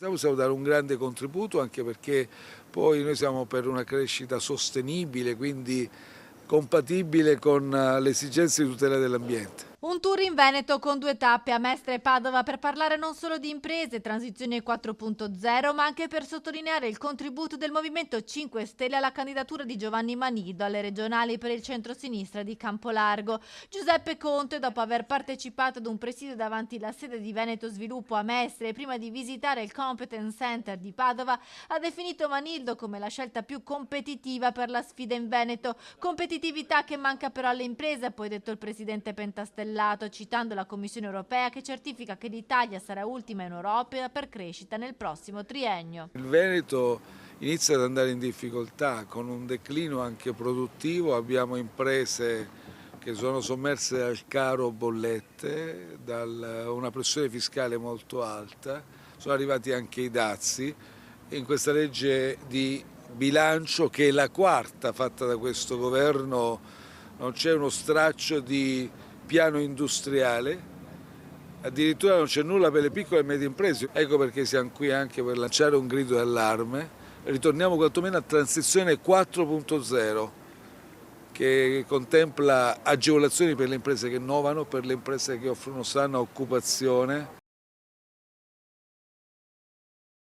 Possiamo dare un grande contributo anche perché poi noi siamo per una crescita sostenibile, quindi compatibile con le esigenze di tutela dell'ambiente. Un tour in Veneto con 2 tappe a Mestre e Padova per parlare non solo di imprese, transizione 4.0, ma anche per sottolineare il contributo del Movimento 5 Stelle alla candidatura di Giovanni Manido alle regionali per il centro-sinistra di Campolargo. Giuseppe Conte, dopo aver partecipato ad un presidio davanti alla sede di Veneto Sviluppo a Mestre e prima di visitare il Competence Center di Padova, ha definito Manido come la scelta più competitiva per la sfida in Veneto. Competitività che manca però alle imprese, ha poi detto il presidente Pentastellato, citando la Commissione europea che certifica che l'Italia sarà ultima in Europa per crescita nel prossimo triennio. Il Veneto inizia ad andare in difficoltà con un declino anche produttivo, abbiamo imprese che sono sommerse dal caro bollette, da una pressione fiscale molto alta, sono arrivati anche i dazi. In questa legge di bilancio, che è la quarta fatta da questo governo, non c'è uno straccio di piano industriale, addirittura non c'è nulla per le piccole e medie imprese. Ecco perché siamo qui anche per lanciare un grido d'allarme. Ritorniamo quantomeno a transizione 4.0, che contempla agevolazioni per le imprese che innovano, per le imprese che offrono sana occupazione,